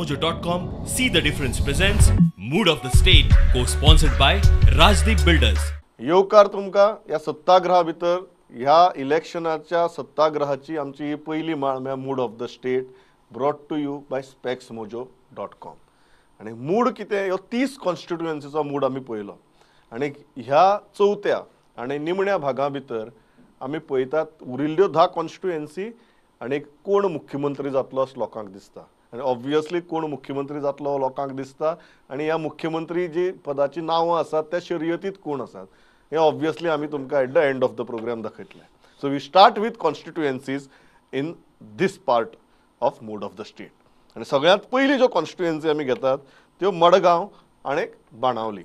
SpexMojo.com See the Difference presents Mood of the State, co-sponsored by Rajdeep Builders. येवकार तुमका या सत्तागृहा भितर ह्या इलेक्शनाच्या सत्तागृहाची आमची ही पहिली माळ म्हणजे mood of the state brought to you by SpexMojo.com. आणि मूड कितें ह्यो 30 कॉन्स्टिट्युएन्सीचो मूड आमी पळयलो आणि ह्या चवथ्या आणि निमण्या भागा भितर आमी पळयतात उरिल्ल्यो 10 कॉन्स्टिट्युएन्सी आणि कोण मुख्यमंत्री जातलो असो लोकांक दिसता. आणि ऑब्वियसली कोण मुख्यमंत्री जातलो लोकांक दिसता आणि ह्या मुख्यमंत्री जी पदाची नांवां आसात त्या शर्यतीत कोण आसात हे ऑब्वियसली आमी तुमकां at the end of the program दाखयतले. So we start with constituencies in these part of mood of the state. आणि सगळ्यात पयली ज्यो कॉन्स्टिट्युएन्सी आमी घेतात त्यो मडगांव आणि बाणावली.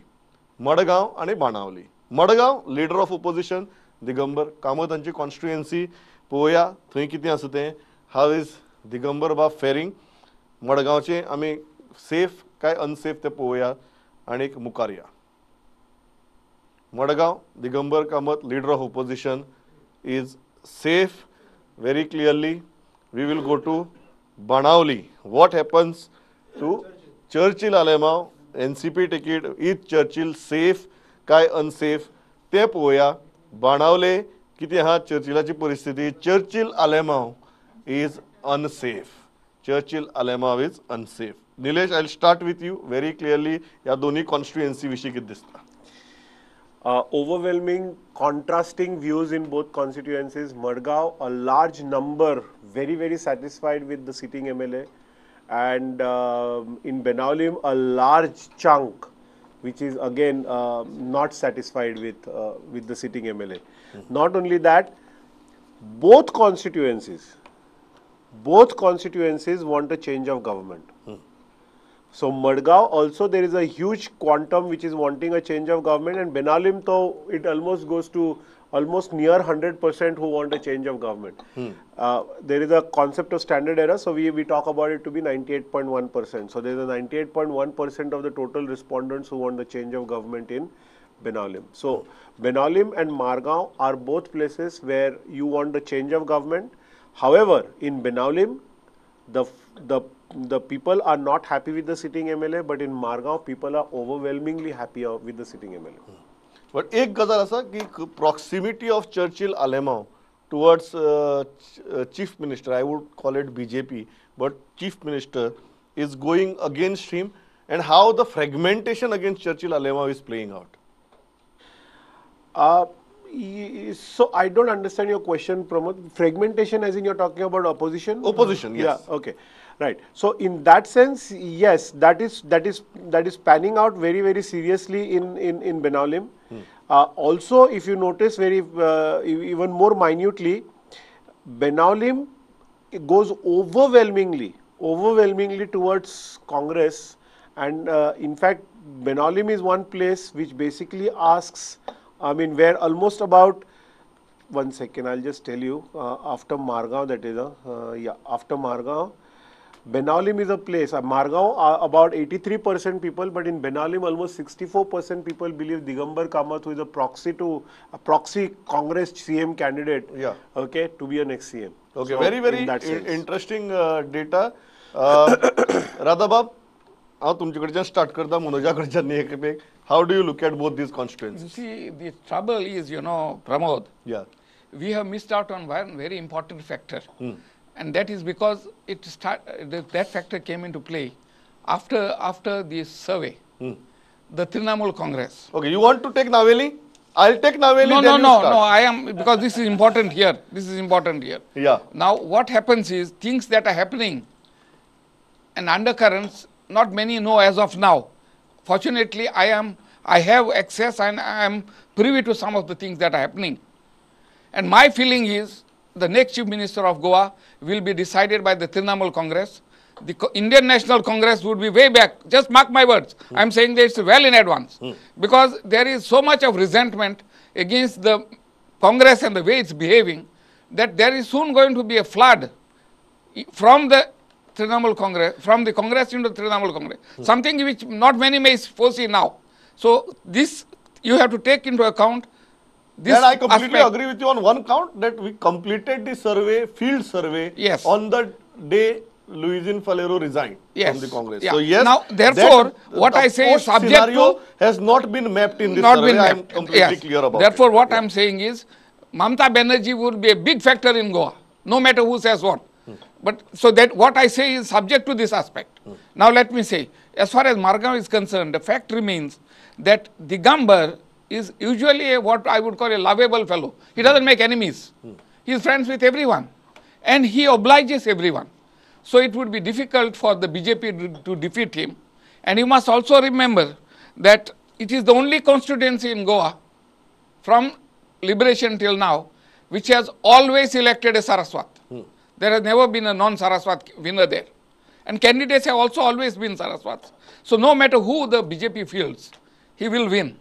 मडगांव आणि Benaulim. Madgaon leader of opposition Digambar Kamat हांची कॉन्स्टिट्युएन्सी पळोवया थंय कितें आसा तें. हाव इज दिगंबर बाब फेरिंग. मडगांवचे आमी सेफ काय अनसेफ ते पळोवया आणि मुखार या. Madgaon Digambar Kamat leader of opposition is safe very clearly. We will go to Banavli. What happens to Churchill Alemao? NCP ticket, is Churchill safe काय unsafe ते पळोवया. बाणावले कितें आहा चर्चिलाची परिस्थिती. Churchill Alemao is unsafe. Churchill Alemao is unsafe. Nilesh, I'll start with you very clearly. या दोन्ही constituency विशीं कितें दिसता? Overwhelming contrasting views in both constituencies. Madgaon, a large number very satisfied with the sitting MLA, and in Benaulim a large chunk which is again not satisfied with the sitting MLA. Not only that, both constituencies want a change of government. So Madgaon also there is a huge quantum which is wanting a change of government, and Benaulim though it almost goes to almost near 100% who want a change of government. There is a concept of standard error, so we talk about it to be 98.1%. So there is a 98.1% of the total respondents who want the change of government in Benaulim. So Benaulim and Margaon are both places where you want the change of government. However, in Benaulim, the people are not happy with the sitting MLA, but in Margaon, people are overwhelmingly happy with the sitting MLA. But एक गजाल आसा की proximity of Churchill Alemao towards chief minister, I would call it BJP, but chief minister is going against him, and how the fragmentation against Churchill Alemao is playing out. So I don't understand your question, Pramod. Fragmentation as in you're talking about opposition? Opposition, yes. Yeah, okay. Right. So in that sense, yes, that is panning out very seriously in Benaulim. Also, if you notice even more minutely, Benaulim goes overwhelmingly towards Congress, and in fact, Benaulim is one place which basically asks, I mean, where almost about 1 second, I'll just tell you, after Margaon, that is, after Margaon, Benaulim is a place. Margaon, about 83% people, but in Benaulim, almost 64% people believe Digambar Kamath, who is a proxy Congress CM candidate, okay, to be a next CM. Okay, so very interesting data. Radhabab, हांव तुमचे कडच्यान start करता मनोजा कडच्यान एक how do you look at both these constituencies? You see, the trouble is, Pramod, Yeah. we have missed out on one very important factor. And that is because that factor came into play after the survey, the Trinamool Congress. Okay, you want to take Naveli? I'll take Naveli. No, I am, because this is important here. Yeah. Now, what happens is, things that are happening and undercurrents, not many know as of now. Fortunately, I have access and I am privy to some of the things that are happening. And my feeling is the next Chief Minister of Goa will be decided by the Trinamool Congress. The Indian National Congress would be way back. Just mark my words. I am saying this well in advance. Because there is so much of resentment against the Congress and the way it's behaving, that there is soon going to be a flood from the Trinamool Congress, from the Congress into the Trinamool Congress. Something which not many may foresee now. So this you have to take into account. And I completely agree with you on one count, that we completed the survey, field survey, yes, on the day Luizin Falero resigned Yes. from the Congress. Yeah. So yes, Now, therefore, what the I say is subject post-scenario to has not been mapped in this not survey. been I am mapped. completely Yes. clear about Therefore, it. what Yeah. I'm saying is, Mamata Banerjee would be a big factor in Goa, no matter who says what. But so that what I say is subject to this aspect. Now let me say, as far as Margao is concerned, the fact remains that Digambar is usually what I would call a lovable fellow. He doesn't make enemies. He is friends with everyone, and he obliges everyone. So it would be difficult for the BJP to defeat him. And you must also remember that it is the only constituency in Goa from liberation till now which has always elected a Saraswat. There has never been a non-Saraswat winner there. And candidates have also always been Saraswats. So no matter who the BJP fields, he will win.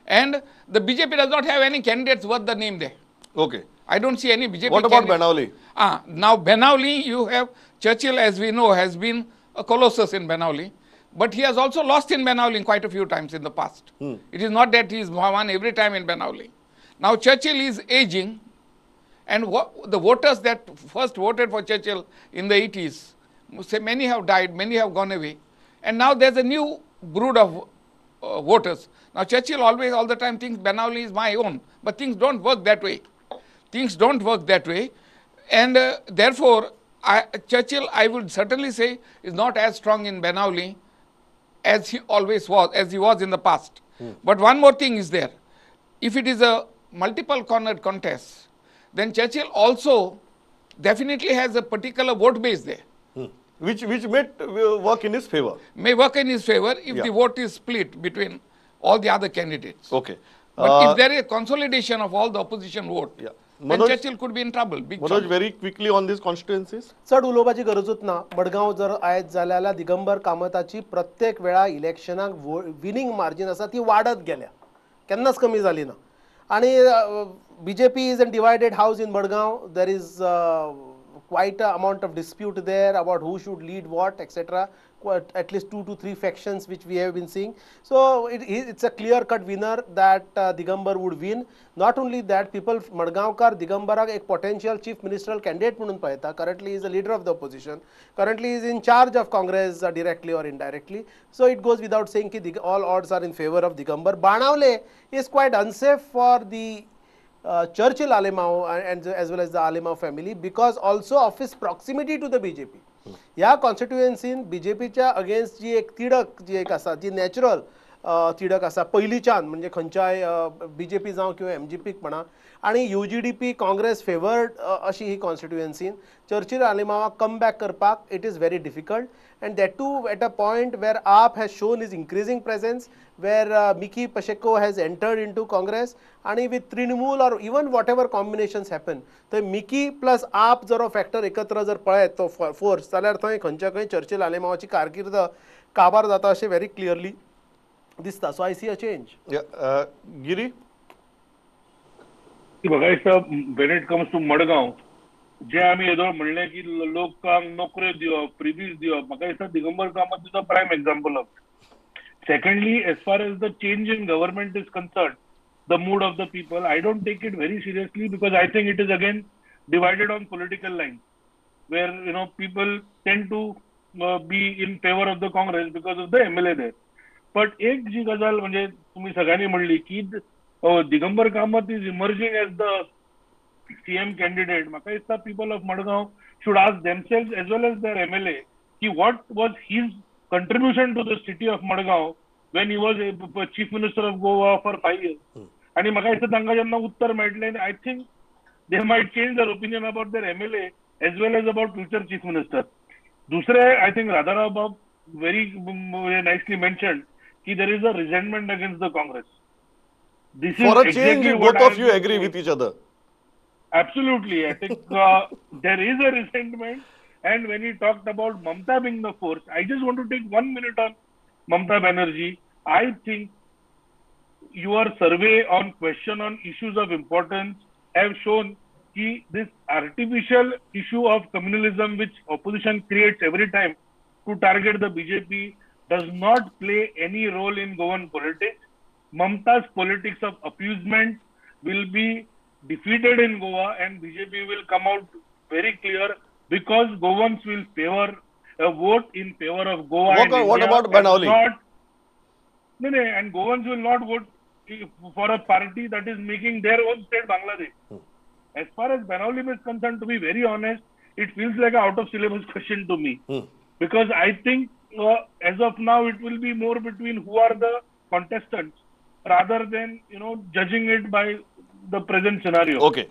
And the BJP does not have any candidates worth the name there. Okay. I don't see any BJP What about candidate. Banauli? Now Banauli, you have Churchill, as we know, has been a colossus in Banauli. But he has also lost in Banauli quite a few times in the past. It is not that he is won every time in Banauli. Now Churchill is aging, and the voters that first voted for Churchill in the 80s, say many have died, many have gone away. And now there's a new brood of voters. Now Churchill always, all the time thinks Banauli is my own, but things don't work that way. Things don't work that way. And therefore, Churchill, I would certainly say, is not as strong in Banauli as he always was, as he was in the past. But one more thing is there. If it is a multiple cornered contest, then Churchill also definitely has a particular vote base there. Which may work in his favor. May work in his favor if Yeah. the vote is split between all the other candidates. Okay. But if there is a consolidation of all the opposition vote, Yeah. then Manoj- Churchill could be in trouble, big Manoj, trouble. very quickly on these constituencies. चड उलोवपाची गरजूच ना. मडगांव जर आयज जालें जाल्यार दिगंबर कामताची प्रत्येक वेळा इलेक्शनाक winning margin आसा ती वाडत गेल्या, केन्नाच कमी जाली ना. आणि BJP is a divided house in Madgaon. There is quite an amount of dispute there about who should lead what, etc. At least 2 to 3 factions which we have been seeing. So it's a clear-cut winner that Digambar would win. Not only that, people Madgaonkar Digambarak ek potential chief ministerial candidate म्हणून पळयता. Currently he is the leader of the opposition. Currently he is in charge of Congress directly or indirectly. So it goes without saying that all odds are in favor of Digambar. Banavle is quite unsafe for the Churchill Alemao and as well as the Alemao family because also of his proximity to the BJP. ह्या कॉन्स्टिट्युएन्सीन बीजेपीच्या against जी एक तिडक जी एक आसा जी natural तिडक आसा पयलींच्यान म्हणजे खंयच्याय BJP जावं किंवा MGP म्हणा आनी UGDP काँग्रेस फेवर्ड अशी ही कॉन्स्टिट्युएन्सीन चर्चिल आलेमावाक कम बॅक करपाक it is very difficult and that too at a point where AAP has shown his increasing presence, where Miki Pacheco has entered into Congress, and with Trinamool or even whatever combinations happen, the Miki plus AAP जर factor एकत्र जर पळयत तो force जाल्यार थंय खंयच्या खंय Churchill आलेमावाची कारकीर्द काबार जाता अशें very clearly दिसता. So I see a change. Yeah, Giri? when it comes to Madgaon, जे आम्ही येदोळ म्हणले की लोकांक नोकऱ्यो दिवप, प्रिव्हीज दिवप, म्हाका दिसता Digambar Kamat is a prime example of. Secondly, as far as the change in government is concerned, the mood of the people, I don't take it very seriously because I think it is again divided on political lines, where people tend to be in favor of the Congress because of the MLA there. But एक जी गजाल म्हणजे तुम्ही सगळ्यांनी म्हणली की Digambar Kamat is emerging as the CM candidate. म्हाका दिसता people of Madgaon should ask themselves as well as their MLA ki what was his contribution to the city of Madgaon when he was a chief minister of Goa for 5 years. आणि म्हाका दिसता तांकां जेन्ना उत्तर मेळटलें, I think they might change their opinion about their MLA as well as about future chief minister. दुसरे, I think Radharav Babu very nicely mentioned ki there is a resentment against the Congress. This For is a change, exactly both what of you agree with each other. Absolutely. I think there is a resentment. And when he talked about Mamta being the force, I just want to take 1 minute on Mamta Banerjee. I think your survey on question on issues of importance have shown that this artificial issue of communalism which opposition creates every time to target the BJP does not play any role in Goan politics. Mamta's politics of appeasement will be defeated in Goa and BJP will come out very clear because Goans will favor a vote in favor of Goa What- and what India about and Banauli? not no, no, and Goans will not vote for a party that is making their own state Bangladesh. As far as Banauli is concerned, to be very honest, it feels like an out of syllabus question to me. Because I think as of now it will be more between who are the contestants rather than judging it by the present scenario. Okay.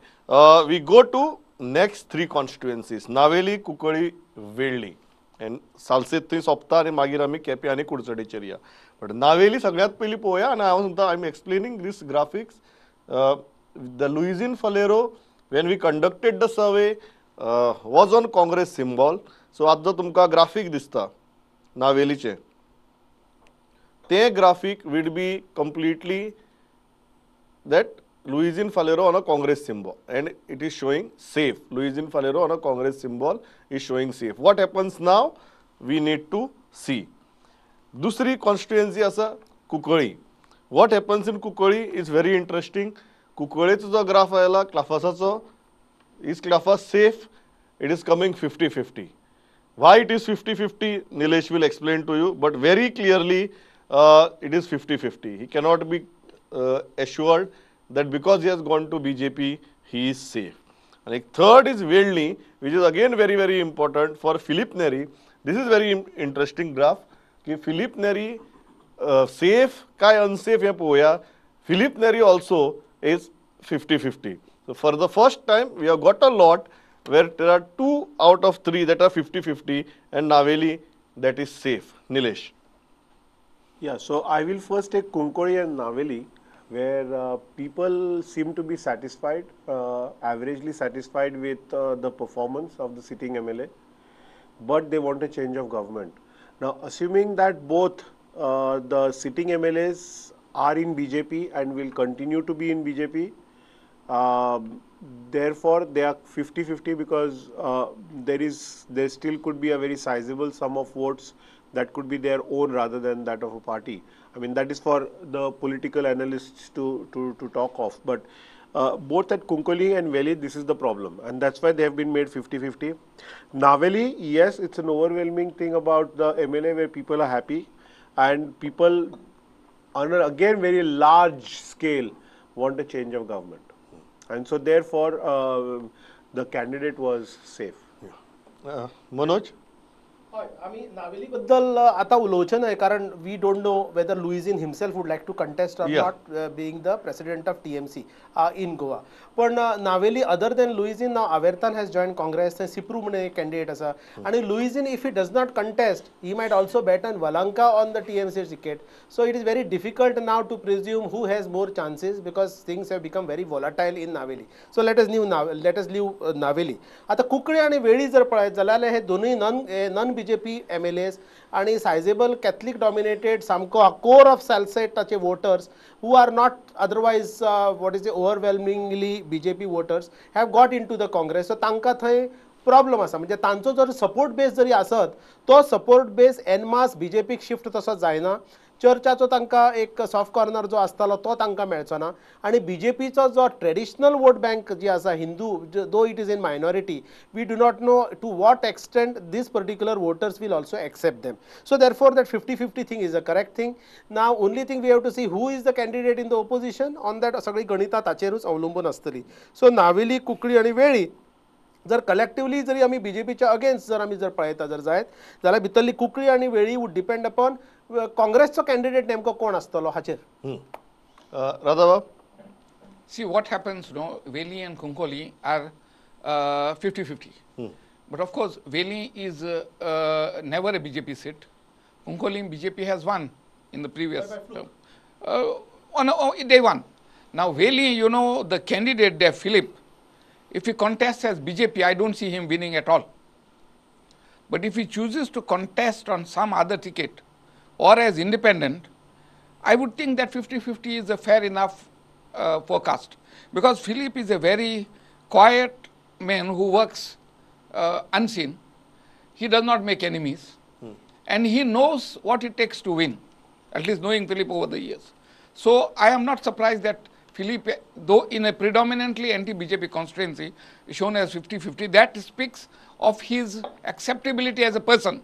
We go to next three constituencies. Naveli, Kukali, Velli. And Salcete थंय सोंपता आनी मागीर आमी केपें आनी कुडचडेचेर या. But Navelim सगळ्यात पयलीं पळोवया आनी हांव सांगता I am explaining these graphics. The Luizinho Faleiro when we conducted the survey was on Congress symbol. So आज जो तुमकां ग्राफिक दिसता नावेलीचें तें graphic would be completely that Luizin Falero on a Congress symbol and it is showing safe. Luizin Falero on a Congress symbol is showing safe. What happens now? We need to see. Dusri constituency asa Kukali. What happens in Kukali is very interesting. Kukalicho जो graph आयला क्लाफासाचो is Cleofas safe. It is coming 50-50. Why it is 50-50? Nilesh will explain to you, but very clearly it is 50-50. He cannot be assured that because he has gone to BJP, he is safe. And like third is Velni, which is again very, very important for Philip Neri. This is very interesting graph. कि Philip Neri safe काय unsafe हे पोया. Philip Neri also is 50-50. So for the first time, we have got a lot where there are 2 out of 3 that are 50-50 and Naveli that is safe. Nilesh. Yeah, so I will first take Konkani and Naveli, where people seem to be satisfied, averagely satisfied with the performance of the sitting MLA, but they want a change of government. Now, assuming that both the sitting MLAs are in BJP and will continue to be in BJP, therefore they are 50-50 because there still could be a very sizable sum of votes that could be their own rather than that of a party. I mean, that is for the political analysts to talk of. But both at Konkani and Velli, this is the problem. And that's why they have been made 50-50. Naveli, yes, it's an overwhelming thing about the MLA where people are happy. And people, on a, again, very large scale, want a change of government. And so, therefore, the candidate was safe. Manoj? हय आमी नावेली बद्दल आतां उलोवचें न्हय कारण we don't know whether Luizinho himself would like to contest or not being the president of TMC in Goa पण Navelim other than Luizinho now Avertano has join Congress थंय सिप्रू म्हणून एक कॅन्डिडेट आसा आनी Luizinho if he does not contest he might also bat on वलांका on the TMC ticket so it is very difficult now to presume who has more chances because things have become very volatile in Navelim so let us leave Navelim आतां कुंकळी आनी वेळी जर पळयत जाल्यार हे दोनूय नन BJP MLAs आणि सायझेबल कॅथलिक डॉमिनेटेड सामको कोर ऑफ सालसेटाचे voters who are not otherwise what is the overwhelmingly BJP voters have got into the Congress. So तांकां थंय प्रॉब्लम आसा म्हणजे तांचो जर सपोर्ट बेस जरी आसत तो सपोर्ट बेस एन मास बीजेपीक शिफ्ट तसो जायना चर्चाचो तांकां एक सॉफ्ट कॉर्नर जो आसतालो तो तांकां मेळचो ना आनी बीजेपीचो जो ट्रेडिशनल वोट बँक जी आसा हिंदू though it is in minority we do not know to what extent these particular voters will also accept them so therefore that 50-50 thing is a correct thing now only thing we have to see who is the candidate in the opposition on that सगळी गणितां ताचेरूच अवलंबून आसतली सो नावेली कुंकळी आनी वेळी जर collectively जरी आमी बीजेपीच्या against जर आमी जर पळयता जर जायत जाल्यार भितरली कुंकळी आनी वेळी वूड डिपेंड अपॉन काँग्रेसचो कॅन्डिडेट नेमको कोण आसतलो हाचेर राधाबाब See what happens, Velli and Konkani are 50-50. But of course, Velli is never a BJP seat. Konkani BJP has won in the previous term. On day one. Now Velli, the candidate there, Philip, if he contests as BJP, I don't see him winning at all. But if he chooses to contest on some other ticket or as independent, I would think that 50-50 is a fair enough forecast. Because Philip is a very quiet man who works unseen. He does not make enemies. And he knows what it takes to win, at least knowing Philip over the years. So I am not surprised that Philip, though in a predominantly anti-BJP constituency, is shown as 50-50. That speaks of his acceptability as a person.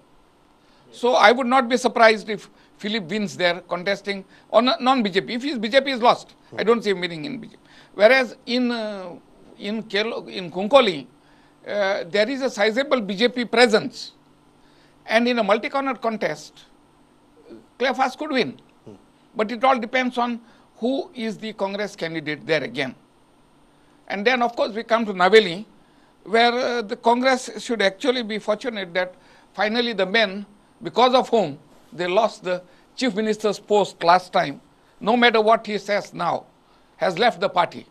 So I would not be surprised if Philip wins there contesting or non-BJP. If his BJP is lost, I don't see him winning in BJP. Whereas in Konkani, there is a sizable BJP presence, and in a multi-corner contest, Cleophas could win. But it all depends on who is the Congress candidate there again. And then, of course, we come to Naveli, where the Congress should actually be fortunate that finally the men, because of whom they lost the chief minister's post last time, no matter what he says now, has left the party.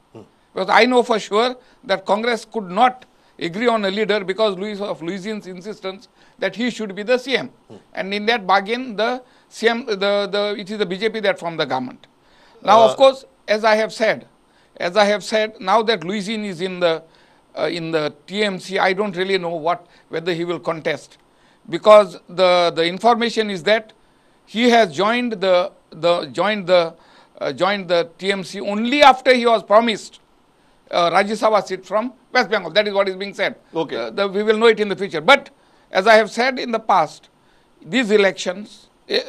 Because I know for sure that Congress could not agree on a leader because of Louisian's insistence that he should be the CM. And in that bargain, the CM, it is the BJP that formed the government. Now, of course, as I have said, now that Louisian is in the TMC, I don't really know whether he will contest, because the information is that he has joined the TMC only after he was promised Rajya Sabha seat from West Bengal. That is what is being said. Okay. We will know it in the future. But as I have said in the past, these elections, these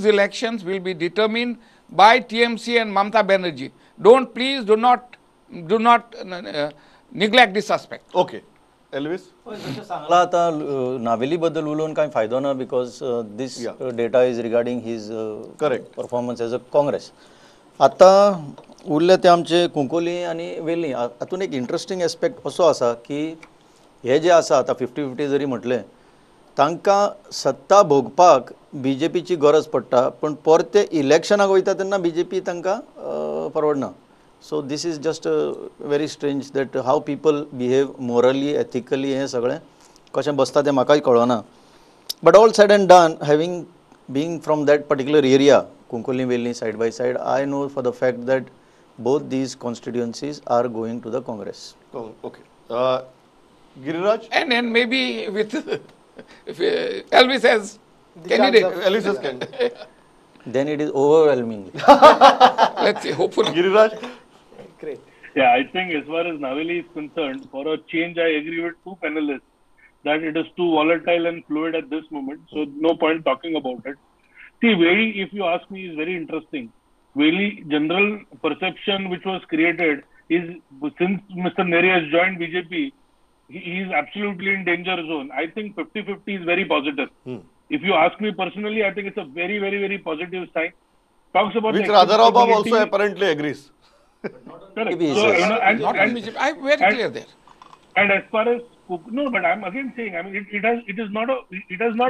elections will be determined by TMC and Mamata Banerjee. Please do not neglect this aspect. Okay. Elvis? Sangla आता नावेली बद्दल उलोवन काही फायदो ना because this data is regarding his Correct. performance as a Congress. आता उरले ते आमचे कुंकोली आणि वेली हातून एक इंटरेस्टिंग एस्पेक्ट असो आसा की हे जे आसा आता 50-50 जरी म्हटले तांकां सत्ता भोगपाक BJPची गरज पडटा पण परते इलेक्शनाक वयता तेन्ना BJP तांकां परवडना. So this is just very strange that how people behave morally, ethically हे सगळें कशें बसता तें म्हाकाय कळना. But all said and done, being from that particular area, Kunkoli Velni side by side, I know for the fact that both these constituencies are going to the Congress. Oh, okay. Giriraj? And maybe with if Elvis as candidate. Elvis as candidate. Then it is overwhelmingly. Let's see, hopefully. Giriraj? Great. Yeah, I think as far as Naveli is concerned, for a change, I agree with two panelists that it is too volatile and fluid at this moment. So no point talking about it. See, Veli, if you ask me, is very interesting. Veli, general perception which was created is since Mr. Neri has joined BJP, he is absolutely in danger zone. I think 50-50 is very positive. If you ask me personally, I think it's a very, very, very positive sign. Talks about Which Radharao Babu also apparently agrees. Correct. Maybe So, yes. Not in BJP. I'm very clear there. And as far as no, but I'm again saying, I mean, it is not.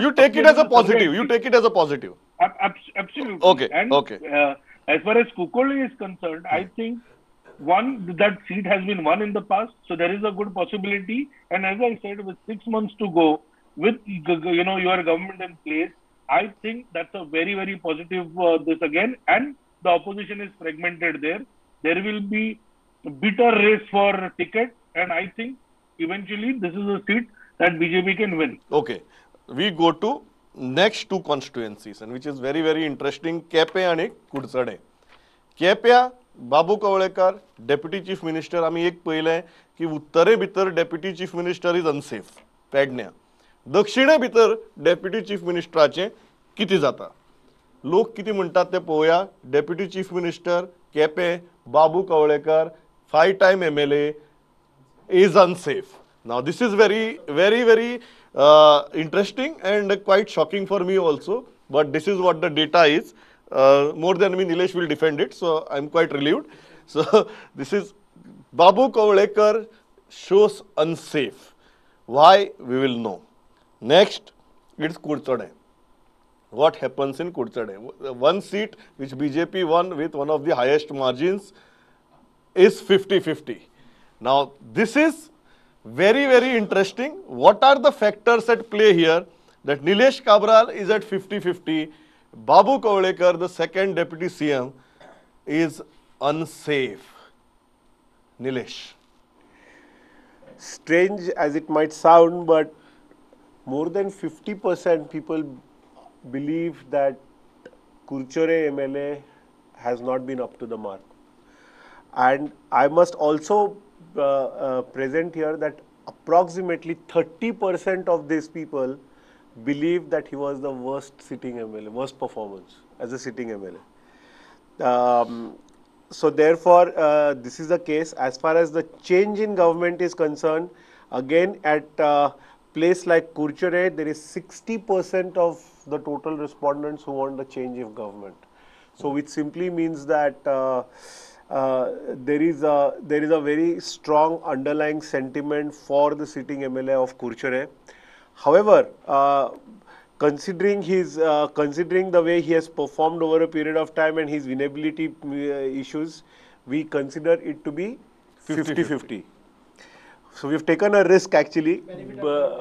You take it as a positive. You take it as a positive. Absolutely. Okay, And okay. As far as Kukoli is concerned, I think that seat has been won in the past, so there is a good possibility. And as I said, with 6 months to go, with your government in place, I think that's a very, very positive this again. And the opposition is fragmented there. There will be a bitter race for ticket, and I think eventually this is a seat that BJP can win. Okay. We go to next two constituencies, and which is very, very interesting. Kepe and Kudsade. Kepe, Babu Kawalekar, Deputy Chief Minister. आम्ही एक पहिले की उत्तरे भितर Deputy Chief Minister is unsafe. पेडण्या. दक्षिणे भितर Deputy Chief Ministerचे किती जाता? लोक किती म्हणतात ते पळोवया. Deputy Chief Minister Kepe, Babu Kawalekar, 5-time MLA is unsafe. Now this is very, very, very interesting and quite shocking for me also. But this is what the data is. More than me, Nilesh will defend it. So I'm quite relieved. So this is Babu Kawalekar shows unsafe. Why? We will know. Next, it's Kudsade. What happens in Kudsade? One seat which BJP won with one of the highest margins is 50-50. Now, this is very, very interesting. What are the factors at play here? That Nilesh Kabral is at 50-50. Babu Kawalekar, the second deputy CM, is unsafe. Nilesh. Strange as it might sound, but more than 50% people believe that Kurchere MLA has not been up to the mark. And I must also present here that approximately 30% of these people believe that he was the worst sitting MLA, worst performance as a sitting MLA. So therefore, this is the case. As far as the change in government is concerned, again at place like Kurchere, there is 60% of the total respondents who want the change of government. So which simply means that there is a very strong underlying sentiment for the sitting MLA of Kurchere. However, considering the way he has performed over a period of time and his winnability issues, we consider it to be 50-50. So we've taken a risk actually.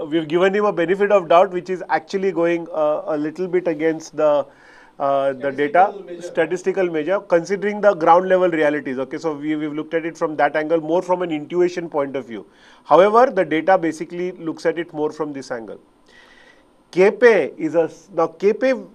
We've given him a benefit of doubt, which is actually going a little bit against the statistical measure, considering the ground level realities. Okay, so we've looked at it from that angle, more from an intuition point of view. However, the data basically looks at it more from this angle. KP is now KP,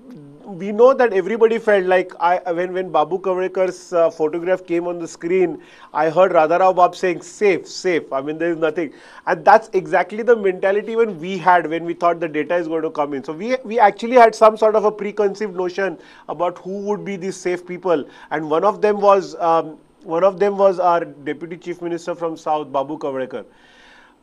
we know that everybody felt like when Babu Kavlekar's photograph came on the screen, I heard Radharao Bab saying safe. I mean, there is nothing. And that's exactly the mentality even we had when we thought the data is going to come in. So we actually had some sort of a preconceived notion about who would be these safe people. And one of them was our Deputy Chief Minister from South, Babu Kavlekar.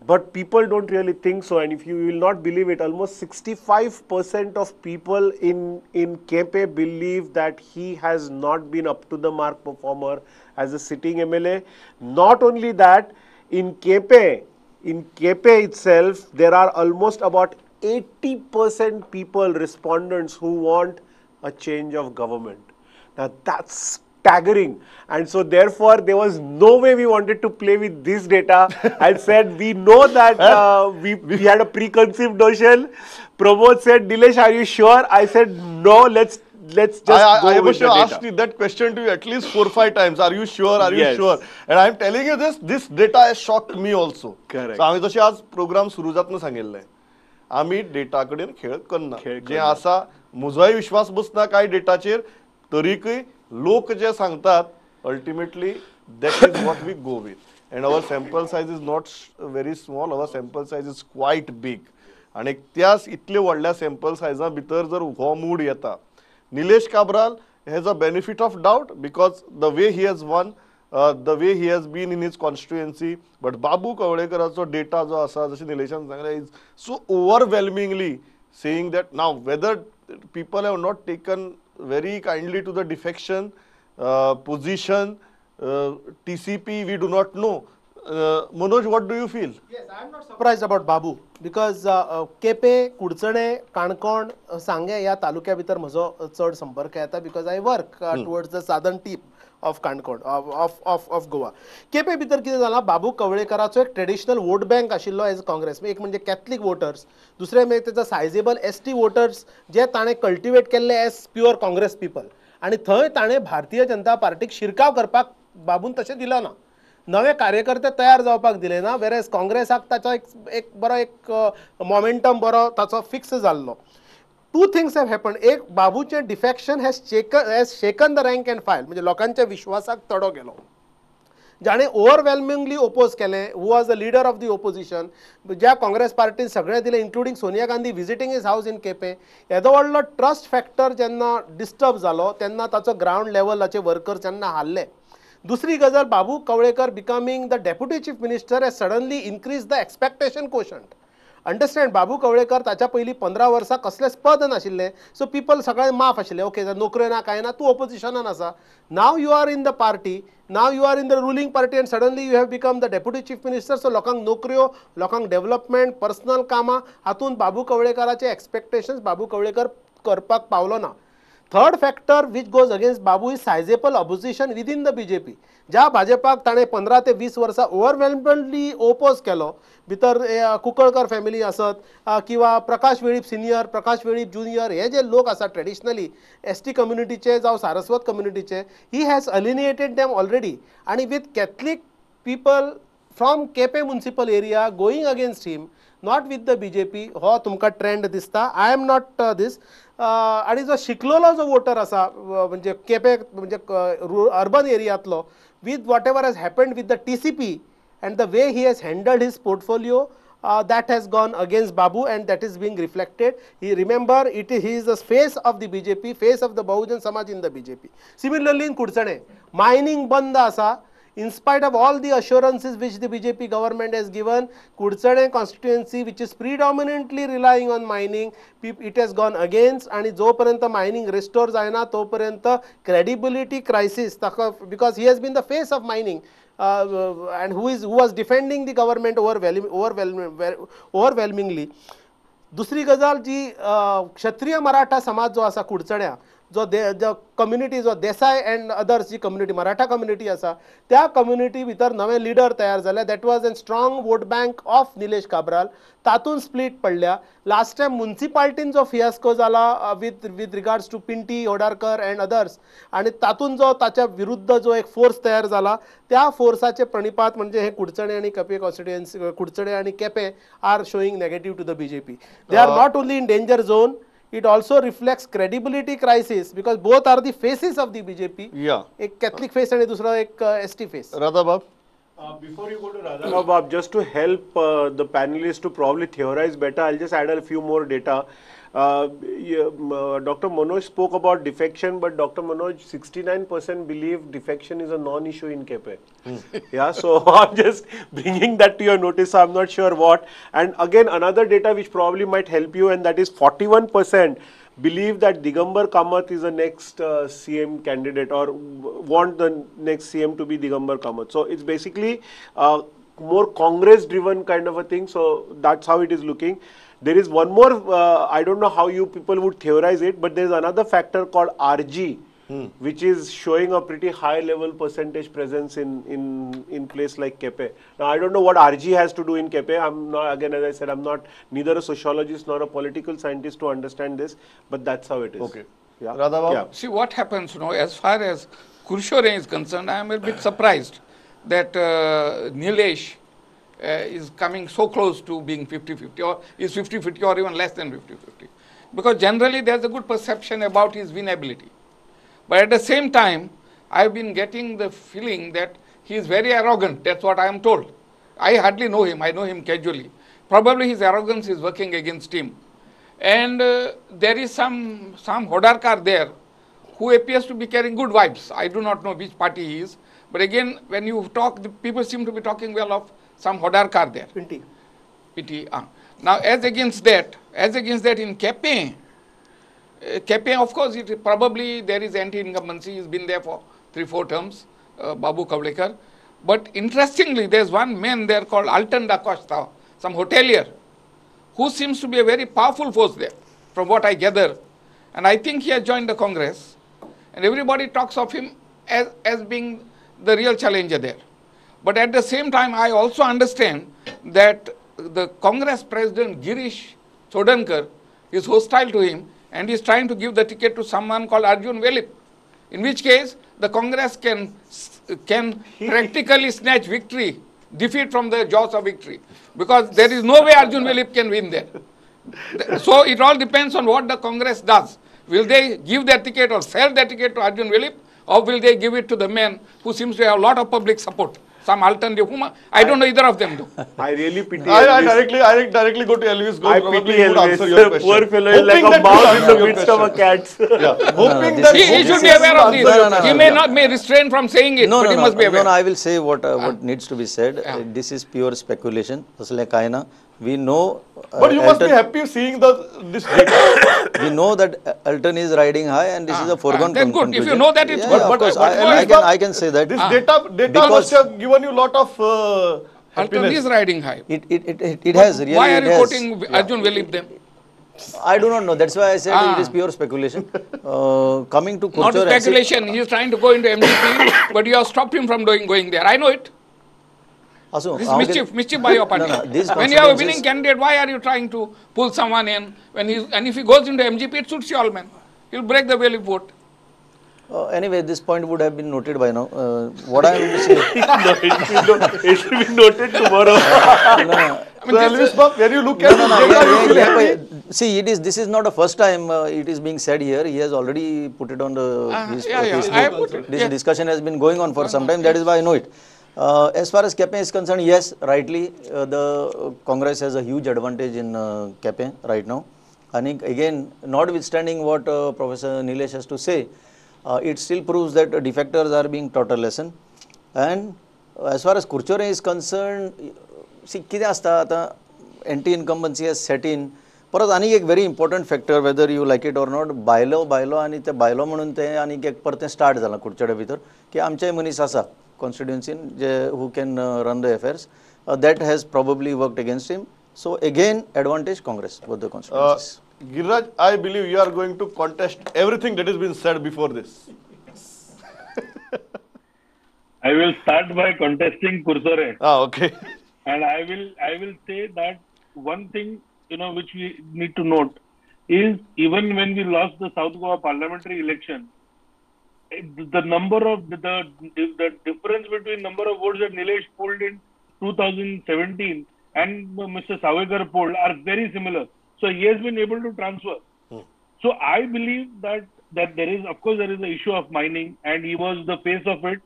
But people don't really think so, and if you will not believe it, almost 65% of people in KP believe that he has not been up to the mark performer as a sitting MLA. Not only that, in KP itself, there are almost about 80% people, respondents, who want a change of government. Now that's staggering, and so therefore there was no way we wanted to play with this data. I said we know that we had a preconceived notion. Pramod said, Nilesh, are you sure? I said no, let's just go with the data. I asked you that question to you at least 4 or 5 times. Are you sure? Are you sure? And I'm telling you this data has shocked me also. Correct. So आम्ही जशी आज programme सुरू जातना सांगिल्ले आम्ही data कडेन खेळ करना जे आसा म्हजोय विश्वास बसना काय डेटाचेर तरीकय लोक जे सांगतात ultimately that is what we go with, and our sample size is not very small, our sample size is quite big, आणि त्याच इतले व्हडल्या sample size भितर जर हो मूड येता, Nilesh Kabral has a benefit of doubt because the way he has won, the way he has been in his constituency, but Babu Kavlekaracho data जो असा जसे निलेशान सांगले is so overwhelmingly saying that now whether people have not taken very kindly to the defection position, TCP, we do not know. Manoj, what do you feel? Yes, I am not surprised about Babu because Quepem, कुडचणे, Canacona, सांगे या तालुक्या भितर म्हजो चड संपर्क येता because I work towards the southern tip of Canacona of Goa. Quepem भितर कितें जालां, बाबू कवळेकराचो एक ट्रेडिशनल वोट बँक आशिल्लो एज काँग्रेस. एक म्हणजे कॅथलीक वोटर्स, दुसरे म्हणजे तेजो सायजेबल ST वोटर्स जे ताणें कल्टिवेट केल्ले एज प्युअर काँग्रेस पीपल, आनी थंय ताणें भारतीय जनता पार्टीक शिरकाव करपाक बाबून तशें दिलो ना. नवे कार्यकर्ते तयार जावपाक दिले ना, वेरेज काँग्रेसाक ताचो एक बरो एक मोमेंटम बरो ताचो फिक्स जाल्लो. Two things have happened. एक, बाबूचे defection has shaken the rank and file, म्हणजे लोकांच्या विश्वासाक तडो गेलो. जाणे ओव्हरवेल्मिंगली ओपोज केले, who was the leader of the opposition, ज्या काँग्रेस पार्टीन सगळें दिलें including Sonia Gandhi visiting his house in Quepem. येदो व्हडलो ट्रस्ट फॅक्टर जेन्ना डिस्टर्ब जालो तेन्ना ताचो ग्राउंड लेवलाचे वर्कर्स जेन्ना हारले. दुसरी गजाल, Babu Kavlekar becoming the deputy chief minister has suddenly increase the expectation quotient. Understand, Babu Kavlekar ताच्या पयलीं 15 वर्सां कसलेच पद नाशिल्लें, सो पीपल सगळें माफ आशिल्ले. ओके, नोकऱ्यो ना कांय ना, तूं ओपोजिशनान आसा. Now you are in the party, now you are in the ruling party, and suddenly you have become the deputy chief minister. So लोकांक नोकऱ्यो, लोकांक डेव्हलपमेंट, पर्सनल कामां, हातूंत बाबू कवळेकराचे एक्सपेक्टेशन्स बाबू कवळेकर करपाक पावलो ना. Third factor which goes against Babu is sizeable opposition within the BJP. ज्या भाजपाक ताणें 15 ते 20 वर्सां ओव्हरवेल्मली ओपोज केलो, भितर कुंकळकर फॅमिली आसत किंवा प्रकाश वेळीप सिनियर, प्रकाश वेळीप ज्युनियर, हे जे लोक आसात ट्रेडिशनली ST कम्युनिटीचे जावं सारस्वत कम्युनिटीचे, he has alienated them already. आणि with Catholic people from Quepem municipal area going against him, not with the BJP, हो तुमकां ट्रेंड दिसता. I am not this. आणि जो शिकलेलो जो वोटर आसा, म्हणजे केपे म्हणजे अर्बन एरियांतलो, with whatever has happened with the TCP and the way he has handled his portfolio, that has gone against Babu, and that is being reflected. He is the face of the BJP, face of the Bahujan Samaj in the BJP. Similarly in Kudsane, mining banda asa. In spite of all the assurances which the BJP government has given, Kudsane constituency, which is predominantly relying on mining, it has gone against, and जोपर्यंत mining restores जायना तोपर्यंत credibility crisis, because he has been the face of mining, and who was defending the government overwhelmingly. दुसरी गजाल जी क्षत्रिय मराठा समाज जो आसा कुडचड्या, जो community जो देसाय एंड अदर्स जी कम्युनिटी मराठा कम्युनिटी आसा, त्या कम्युनिटी भितर नवे लिडर तयार जाले. That was an strong vote bank of Nilesh Cabral. तातून स्प्लिट पडल्या. लास्ट टायम म्युन्सिपाल्टीन जो फियास्को जाला with regards to Pinty Hodarkar and others, आणि तातून जो ताच्या विरुद्ध जो एक फोर्स तयार जाला, त्या फोर्साचे प्रणिपात म्हणजे हे कुडचडे आणि केपे कॉन्स्टिट्युएन्सी, कुडचडे आणि Quepem are showing negative to the BJP. They are not only in danger zone, it also reflects credibility crisis, because both are the faces of the BJP. Yeah. एक Catholic face and दूसरा एक ST face. Radha Bab. Before you go to Radha Bab, just to help the panelists to probably theorize better, I'll just add a few more data. Dr. Manoj spoke about defection, but Dr. Manoj, 69% believe defection is a non-issue in KP. Yeah, so I'm just bringing that to your notice. I'm not sure what. And again, another data which probably might help you, and that is 41% believe that Digambar Kamath is the next CM candidate, or want the next CM to be Digambar Kamath. So it's basically more Congress-driven kind of a thing. So that's how it is looking. There is one more, I don't know how you people would theorize it, but there is another factor called RG, which is showing a pretty high level percentage presence in place like Kepe. Now, I don't know what RG has to do in Kepe. I'm not, again, as I said, I'm not neither a sociologist nor a political scientist to understand this, but that's how it is. Okay. Yeah. Radha, Yeah. See what happens, as far as Kurshore is concerned, I am a bit surprised that Nilesh is coming so close to being 50-50, or is 50-50 or even less than 50-50. Because generally there is a good perception about his winnability. But at the same time, I have been getting the feeling that he is very arrogant. That's what I am told. I hardly know him. I know him casually. Probably his arrogance is working against him. And there is some Hodarkar there who appears to be carrying good vibes. I do not know which party he is. But again, when you talk, the people seem to be talking well of some Hodarkar there. PT. Now, as against that in Kepe, of course, probably there is anti-incumbency. He's been there for 3-4 terms, Babu Kavlekar. But interestingly, there's one man there called Alton da Costa, some hotelier, who seems to be a very powerful force there, from what I gather. And I think he has joined the Congress. And everybody talks of him as being the real challenger there. But at the same time, I also understand that the Congress president Girish Chodankar is hostile to him, and is trying to give the ticket to someone called Arjun Velip, in which case the Congress can practically snatch defeat from the jaws of victory, because there is no way Arjun Velip can win there. So it all depends on what the Congress does. Will they give their ticket or sell their ticket to Arjun Velip, or will they give it to the man who seems to have a lot of public support? Some alternative, I don't know either of them do. I really pity I directly go to Elvis. I pity Elvis. Poor fellow is like a mouse in the midst of a cat. Hoping that he should be aware of this. He may restrain from saying it, but he must be aware. No, I will say what needs to be said. This is pure speculation. We know. But you must be happy seeing this data. We know that Alton is riding high, and this is a foregone Then good. conclusion. If you know that, it's good. Of course, but I can say that. This data must have given you a lot of Alton happiness. is riding high. It has really. Why are you quoting Arjun Velip then? I do not know. That's why I said it is pure speculation. Coming to Not Kurchor, speculation. He is trying to go into MGP, but you have stopped him from going there. I know it. This is mischief by your party. When you have a winning candidate, why are you trying to pull someone in? And if he goes into MGP, it suits you all, man. He'll break the Velip vote. Anyway, this point would have been noted by now. What I am going to say. It should be noted tomorrow. So Elvis Bab, when you look at this data, see, this is not the first time it is being said here. He has already put it on the his Facebook. I put it. This discussion has been going on for some time. That is why I know it. As far as Kepe is concerned, yes, rightly, the Congress has a huge advantage in Kepe right now. And again, notwithstanding what Professor Nilesh has to say, it still proves that defectors are being taught a lesson. And as far as Kurchore is concerned, see, कितें आसता आतां anti-incumbency has set in. परत आनीक एक very important factor, whether you like it or not, बायलो आनी ते बायलो म्हणून तें आनीक एक परतें स्टार्ट जालां कुडचडे भितर की आमचेय मनीस आसा constituency who can run the affairs. That has probably worked against him. So again, advantage Congress with the constituencies. Giriraj, I believe you are going to contest everything that has been said before this. I will start by contesting Kursore. Okay. And I will say that one thing, which we need to note is even when we lost the South Goa parliamentary election, the number of the difference between number of votes that Nilesh polled in 2017 and Mr. Savekar polled are very similar. So he has been able to transfer. So I believe that there is, of course, there is the issue of mining, and he was the face of it.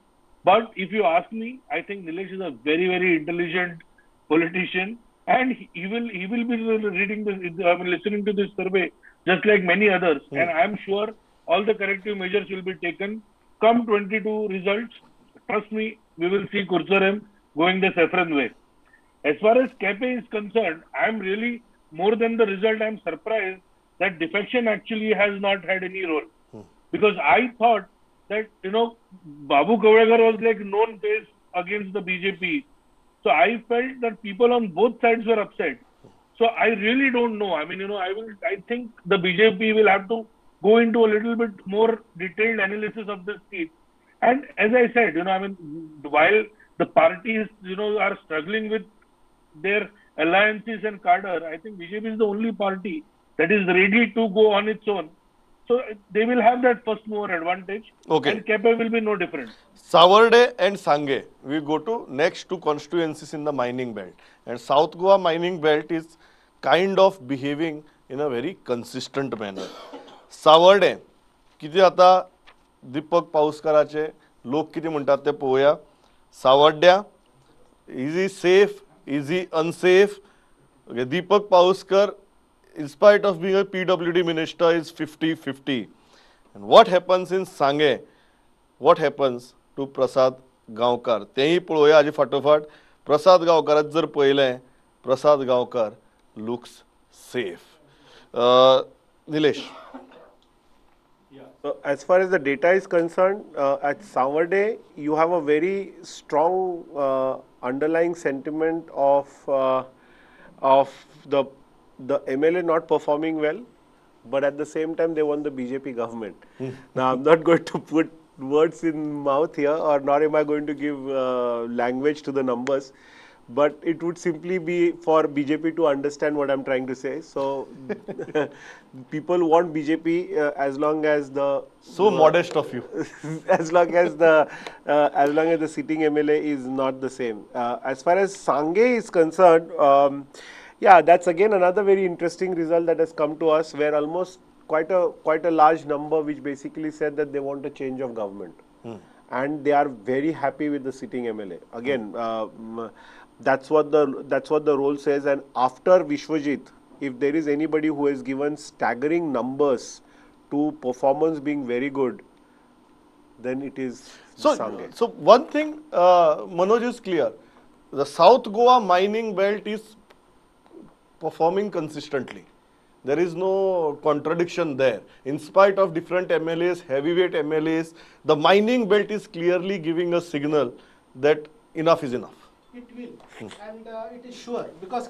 But if you ask me, I think Nilesh is a very, very intelligent politician, and he will be reading this, listening to this survey just like many others. And I am sure all the corrective measures will be taken. Come 22 results, trust me, we will see Kurtsorem going the saffron way. As far as Kepe is concerned, I am really, more than the result, I am surprised that defection actually has not had any role. Because I thought that, Babu Kavekar was like known face against the BJP. So I felt that people on both sides were upset. So I really don't know. I mean, I think the BJP will have to go into a little bit more detailed analysis of this seat. And as I said, while the parties, are struggling with their alliances and cadre, I think BJP is the only party that is ready to go on its own. So they will have that first mover advantage. Okay. And Kepe will be no different. Savarde and Sange, we go to next two constituencies in the mining belt. And South Goa mining belt is kind of behaving in a very consistent manner. Sawarde किती आता दीपक पाऊसकराचे लोक किती म्हणतात ते पळोवया. सावर्ड्या is he safe, is he unsafe? Deepak Pauskar, in spite of being a PWD minister, is 50-50. And what happens in Sange? What happens to Prasad Gaonkar? तेही पळोवया हाजी फाटोफाट. प्रसाद गांवकाराक जर पळयलें, प्रसाद गांवकार looks safe. Nilesh. As far as the data is concerned, at Savarde, you have a very strong underlying sentiment of the MLA not performing well, but at the same time they won the BJP government. Now I'm not going to put words in mouth here, or nor am I going to give language to the numbers, but it would simply be for BJP to understand what I'm trying to say. So people want BJP as long as modest of you. as long as the sitting MLA is not the same. As far as Sange is concerned, yeah, that's again another very interesting result that has come to us, where almost quite a large number which basically said that they want a change of government, and they are very happy with the sitting MLA. Again, that's what the roll says. And after Vishwajit, if there is anybody who has given staggering numbers to performance being very good, then it is Sange. So one thing, Manoj, is clear. The South Goa mining belt is performing consistently. There is no contradiction there. In spite of different MLAs, heavyweight MLAs, the mining belt is clearly giving a signal that enough is enough. It will, and it is sure, because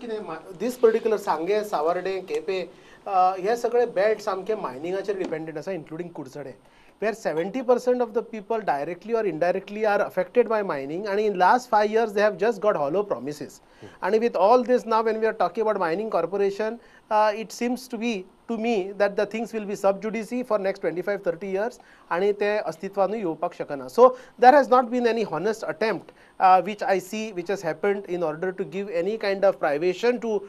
this particular Sange, Savarde, Kepe, हे सगळे belt सामके मायनिंगाचेर dependent आसा, including Kursade, where 70% of the people directly or indirectly are affected by mining, and in last 5 years they have just got hollow promises. And with all this now, when we are talking about mining corporation, it seems to be to me that the things will be sub judice for next 25-30 years आणि ते अस्तित्वान येवपाक शकना. So there has not been any honest attempt which I see which has happened in order to give any kind of privation to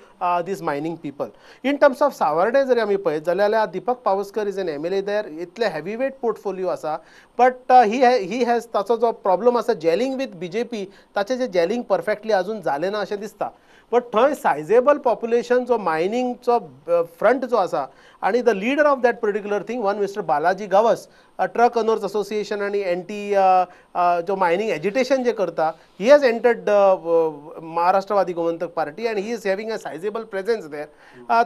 these mining people. In terms of Savarde जर आमी पळयत जाल्यार Deepak Pavaskar is an MLA there, इतले heavyweight portfolio आसा, but he has ताचो जो problem आसा gelling with BJP, ताचे जे gelling perfectly अजून जालें ना अशें दिसता. बट थंय सायजेबल पॉप्युलेशन जो मायनिंगचो फ्रंट जो आसा आणि the leader of that particular thing one mister Balaji Gawas, truck owners association आणि एंटी जो मायनिंग एजिटेशन जे करता, he has entered Maharashtrawadi Gomantak party and he is having a sizeable presence there.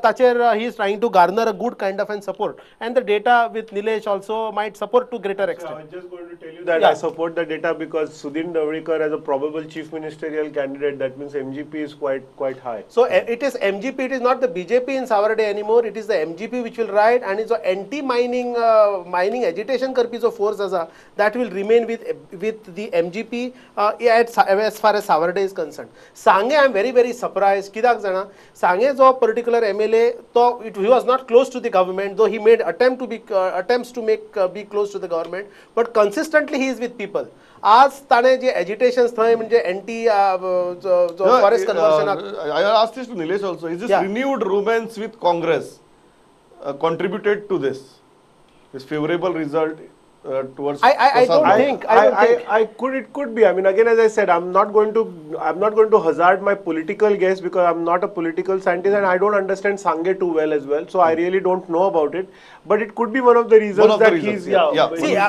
ताचेर he is trying to garner a good kind of an support and the data with Nilesh also might support to greater extent. I was just going to tell you that I support the data because Sudhin Davadekar as a probable chief ministerial candidate, that means MGP is quite high. So it is MGP, it is not the BJP in Savarde anymore, it is the MGP which will ride, and it's anti-mining mining agitation karpi jo force asa, that will remain with the MGP as far as Savarde is concerned. Sange, I am very surprised. Kidak jana Sange jo particular MLA, though he was not close to the government, though he made attempts to be close to the government, but consistently he is with people. आज ताणे जे एजिटेशन्स थंय म्हणजे anti जो forest conversion. I asked this to Nilesh also. Is this renewed romance with Congress contributed to this favorable result towards? I don't think. It could be. I mean, again, as I said, I'm not going to hazard my political guess because I'm not a political scientist and I don't understand Sange too well as well. So I really don't know about it. But it could be one of the reasons that he's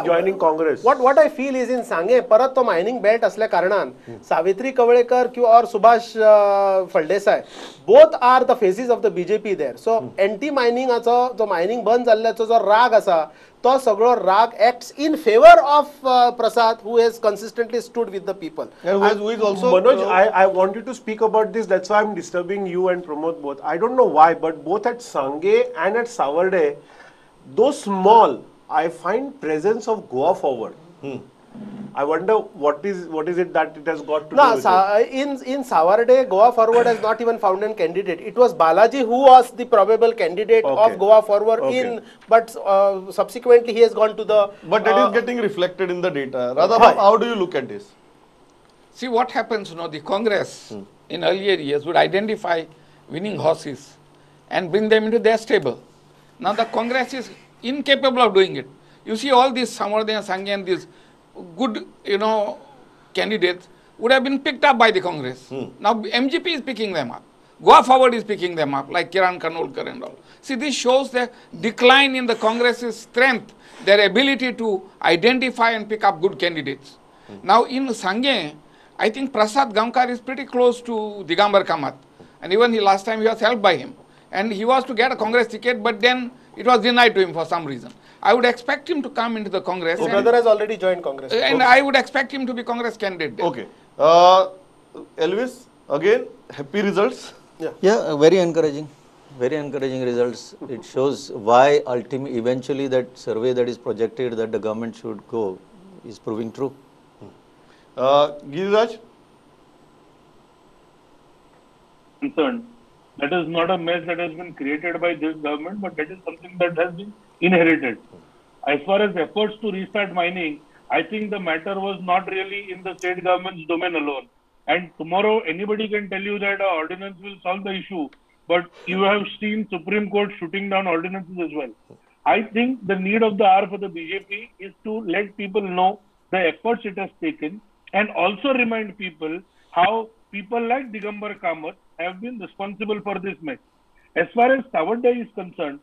joining Congress. What I feel is in Sange परत तो mining belt असल्या कारणान सावित्री कवळेकर किंवा और Subhash Phaldesai both are the faces of the BJP there. So anti मायनिंगाचो जो mining बंद जाल्ल्याचो जो राग आसा तो सगळो राग acts in favor of Prasad, who has consistently stood with the people. And who is also Manoj, I wanted to speak about this. That's why I'm disturbing you and Pramod both. I don't know why, but both at Sange and at Savarde, though small, I find presence of Goa forward. I wonder what is it that it has got to do with it? In Savarde, Goa Forward has not even found a candidate. It was Balaji who was the probable candidate of Goa Forward but subsequently he has gone to the. But that is getting reflected in the data. Radha, how do you look at this? See what happens, the Congress in earlier years would identify winning horses and bring them into their stable. Now the Congress is incapable of doing it. You see all these Savarde and Sange and these good, candidates would have been picked up by the Congress. Now MGP is picking them up. Goa Forward is picking them up, like Kiran Kanolkar and all. See, this shows the decline in the Congress's strength, their ability to identify and pick up good candidates. Now in Sange, I think Prasad Gamkar is pretty close to Digambar Kamath. And even last time he was helped by him. And he was to get a Congress ticket, but then it was denied to him for some reason. I would expect him to come into the Congress. His brother has already joined Congress. And I would expect him to be Congress candidate. Okay. Elvis, again, happy results? Yeah, very encouraging. Very encouraging results. It shows why eventually that survey that is projected that the government should go is proving true. Giriraj? Concerned. That is not a mess that has been created by this government, but that is something that has been inherited. As far as efforts to restart mining, I think the matter was not really in the state government's domain alone. And tomorrow, anybody can tell you that our ordinance will solve the issue, but you have seen Supreme Court shooting down ordinances as well. I think the need of the hour for the BJP is to let people know the efforts it has taken and also remind people how people like Digambar Kamath have been responsible for this mess. As far as Savarde is concerned,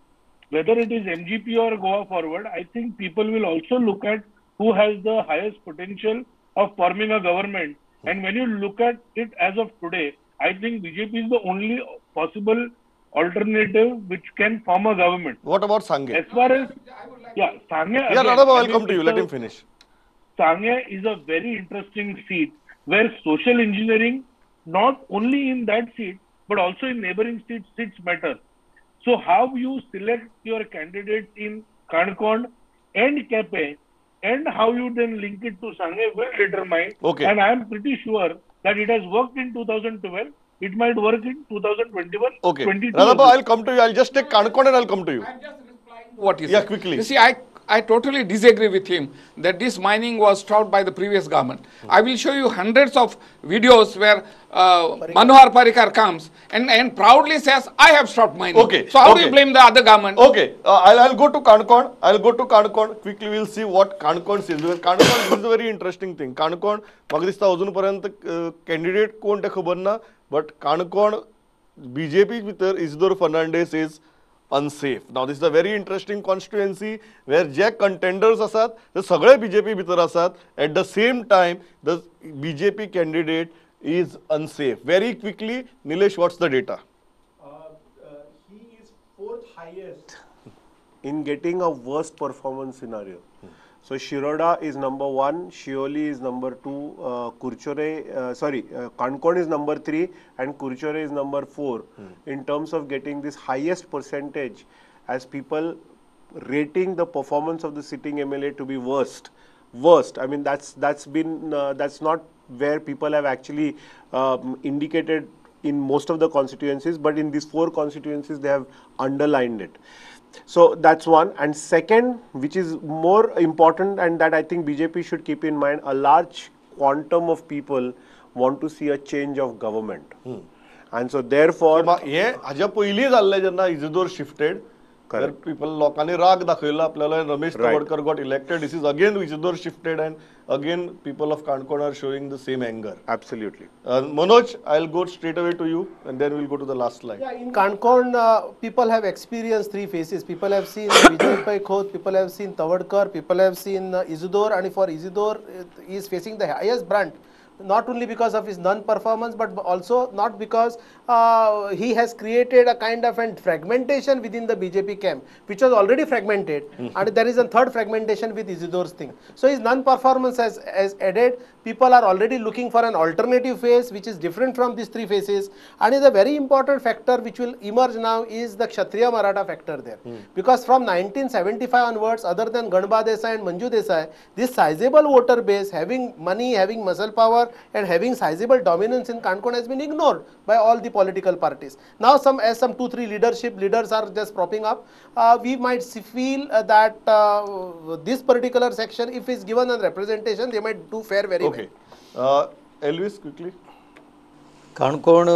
whether it is MGP or Goa Forward, I think people will also look at who has the highest potential of forming a government. And when you look at it as of today, I think BJP is the only possible alternative which can form a government. What about Sange? As far as, Sange. Yeah, Radha, welcome to you. Let him finish. Sange is a very interesting seat where social engineering, not only in that seat, but also in neighboring seats matter. So how you select your candidates in Kankon and Kepe and how you then link it to Sange will determine. Okay. And I am pretty sure that it has worked in 2012. it might work in 2021. Okay. 22 Radhaba, as well. I'll come to you. I'll just take Kankon and I'll come to you. I'm just replying to what he Yeah, said. quickly. You see, I totally disagree with him that this mining was stopped by the previous government. I will show you hundreds of videos where Manohar Parrikar comes and proudly says, I have stopped mining. Okay. So how do Okay. you blame the other government? Okay, I'll go to Kankon. I'll go to Kankon. Quickly, we'll see what Kankon says. Because Kankon is a very interesting thing. Kankon, म्हाका दिसता अजून candidate कोण ते खबर ना, but Kankon BJP भितर Isidore Fernandez is unsafe. Now this is a very interesting constituency where J contenders आसात ते सगळे BJP भितर आसात. At the same time, the BJP candidate is unsafe. Very quickly, Nilesh, what's the data? He is fourth highest in getting a worst performance scenario. So Shiroda is number 1, Shioli is number 2, Kankon is number 3 and Kurchore is number 4 in terms of getting this highest percentage as people rating the performance of the sitting MLA to be worst. I mean that's not where people have actually indicated in most of the constituencies, but in these 4 constituencies they have underlined it. So that's one. And second, which is more important and that I think BJP should keep in mind, a large quantum of people want to see a change of government. And so therefore, हे हाज्या पयलीं जाल्लें जेन्ना Isidore shifted, where people लोकांनी राग दाखयलो आपल्याला Ramesh Tawadkar got elected. This is again Isidore shifted and again people of Kankon are showing the same anger. absolutely. Manoj, I'll go straight away to you and then we'll go to the last slide. Yeah, in Kankon, people have experienced 3 phases. People have seen Vijay Khot, people have seen Tavadkar, people have seen Isidore, and for Isidore, he is facing the highest brunt. Not only because of his non-performance, but also not because he has created a kind of a fragmentation within the BJP camp, which was already fragmented, and there is a third fragmentation with Isidore's thing. So his non-performance has added. People are already looking for an alternative phase, which is different from these 3 phases, and is a very important factor which will emerge now is the Kshatriya Maratha factor there. Because from 1975 onwards, other than Ganba Desai and Manju Desai, this sizable voter base, having money, having muscle power, and having sizable dominance in Kankon has been ignored by all the political parties. Now some 2-3 leaders are just propping up. We might feel that this particular section, if is given a representation, they might do fare very Okay. Elvis, quickly. Kankon,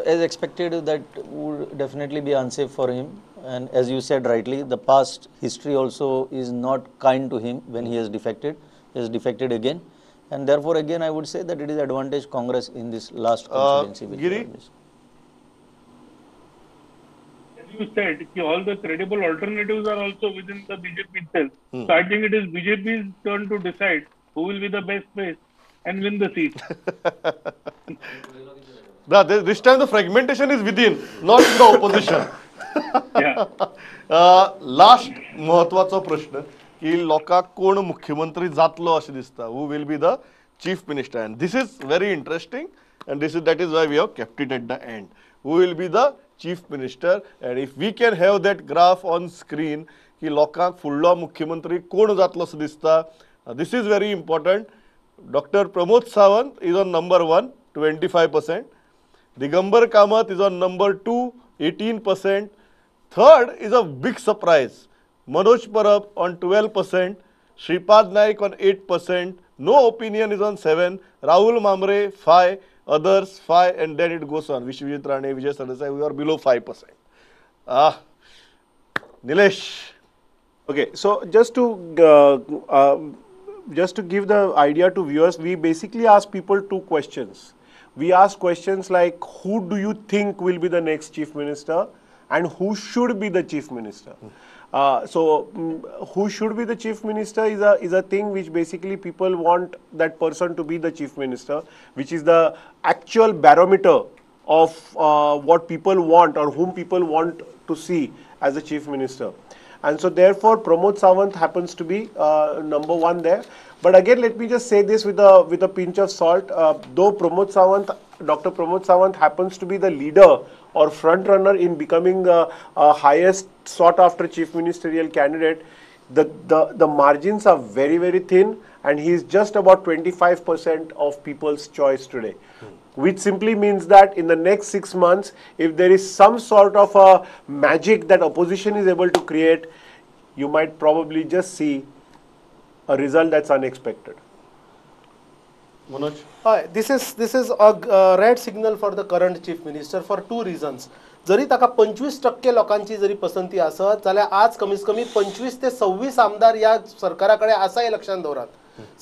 as expected, that would definitely be unsafe for him. And as you said rightly, the past history also is not kind to him when he has defected. He has defected again. And therefore, again, I would say that it is advantage Congress in this last constituency. Giri? As you said, all the credible alternatives are also within the BJP itself. So I think it is BJP's turn to decide who will be the best face and win the seat. This time the fragmentation is within, not in the opposition. Yeah. Last महत्वाचो प्रश्न की लोकांक कोण मुख्यमंत्री जातलो अशें दिसता, who will be the chief minister, and this is very interesting and that is why we have kept it at the end. Who will be the chief minister, and if we can have that graph on screen की लोकांक फुडलो मुख्यमंत्री कोण जातलो असो दिसता, this is very important. Dr. Pramod Sawant is on number 1, 25%. Digambar Kamath is on number 2, 18%. Third is a big surprise. Manoj Parab on 12%. Shripad Naik on 8%. No opinion is on 7. Rahul Mamre 5. Others 5. And then it goes on. Vishwajit Rane, Vijay Sardesai, we are below 5%. Nilesh. Okay, so just to give the idea to viewers, we basically ask people 2 questions. We ask questions like, who do you think will be the next chief minister, and who should be the chief minister? Who should be the chief minister is a thing which basically people want that person to be the chief minister, which is the actual barometer of what people want or whom people want to see as the chief minister. And so therefore Pramod Sawant happens to be number 1 there. But again, let me just say this with a pinch of salt. Though Dr. Pramod Sawant happens to be the leader or front runner in becoming the highest sought after chief ministerial candidate, the margins are very, very thin, and he is just about 25% of people's choice today. Which simply means that in the next 6 months, if there is some sort of a magic that opposition is able to create, you might probably just see a result that's unexpected. Manoj? This is a red signal for the current chief minister for two reasons. जरी ताका 25% लोकांची जरी पसंती आसत जाल्यार आज कमीत कमी 25 ते 26 आमदार या सरकाराकडे आसा हे लक्षात दवरात.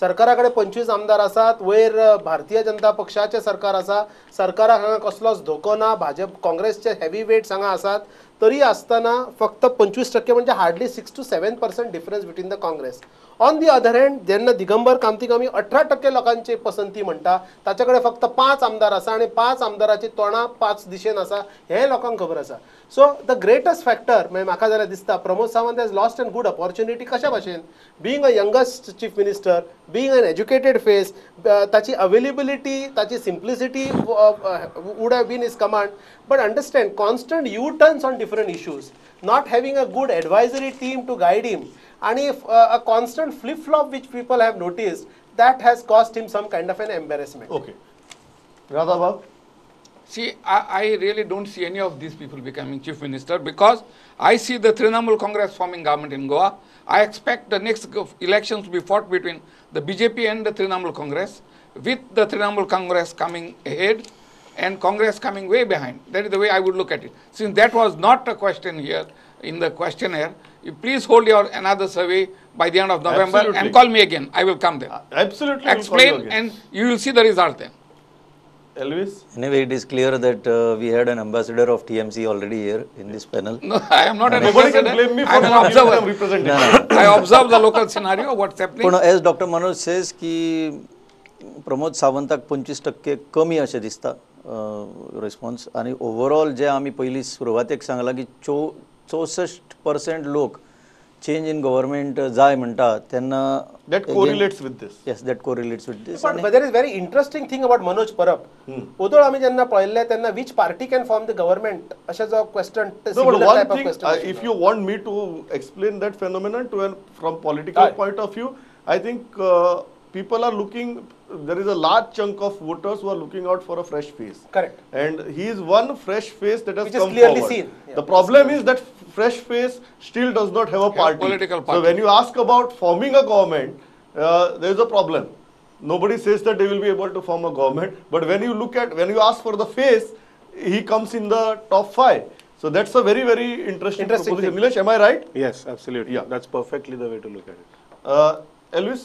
सरकाराकडे 25 आमदार आसात, वयर भारतीय जनता पक्षाचे सरकार आसा, सरकाराक हांगा कसलोच धोको ना, भाजप काँग्रेसचे हेवी वेट्स हांगा आसात, तरी आसतना फक्त 25% म्हणजे hardly 6 to 7% difference between the Congress. On the other hand जेन्ना दिगंबर कामती आमी 18% लोकांची पसंती म्हणटा ताचे कडेन फक्त 5 आमदार आसा आणि 5 आमदाराची तोंडां 5 दिशेन आसा हे लोकांक खबर आसा. सो द ग्रेटस्ट फॅक्टर म्हाका जाल्यार दिसता Pramod Sawant has lost an good opportunity. कशा भाशेन being a youngest chief minister, being an educated face, ताची अवेलेबिलिटी, ताची simplicity would have been is command, but understand constant you turns on different issues, not having a good advisory team to guide him, आणि a constant flip-flop which people have noticed, that has caused him some kind of an embarrassment. Okay. Radhabab? See, I really don't see any of these people becoming chief minister because I see the Trinamool Congress forming government in Goa. I expect the next elections to be fought between the BJP and the Trinamool Congress, with the Trinamool Congress coming ahead and Congress coming way behind. That is the way I would look at it. Since that was not a question here in the questionnaire, you please hold your another survey by the end of November. Absolutely. And call me again. I will come there. Absolutely. we'll call you Explain again. and you will see the result then. Elvis? Anyway, it is clear that we had an ambassador of TMC already here in this panel. No, I am not an Nobody can ambassador. blame me I for am an not giving them observer. representation. I observe the local scenario, what's happening. पण as Dr. Manoj says की प्रमोद सावंताक 25% कमी अशें दिसता response, आणि overall जे आमी पयलीं सुरवातेक सांगलां की 64% लोक चेंज इन गव्हर्नमेंट जाय म्हणटा तेन्ना That correlates with this. yes, that correlates with this. But there is very interesting thing about Manoj Parab. ओदोळ आमी जेन्ना पळयल्ले तेन्ना which party can form the government अशें जो question, No, but similar one type of thing, question. if you want me to explain that phenomenon from political point of view, I think people are looking, there is a large chunk of voters who are looking out for a fresh face. Correct. And he is one fresh face that has Which is come clearly forward. seen. Yeah. The problem is that fresh face still does not have a party. political So party. when you ask about forming a government, there is a problem. Nobody says that they will be able to form a government, but when you ask for the face, he comes in the top 5. So that's a very, very interesting proposition. thing. Nilesh, am I right? Yes, absolutely. Yeah. That's perfectly the way to look at it. Elvis,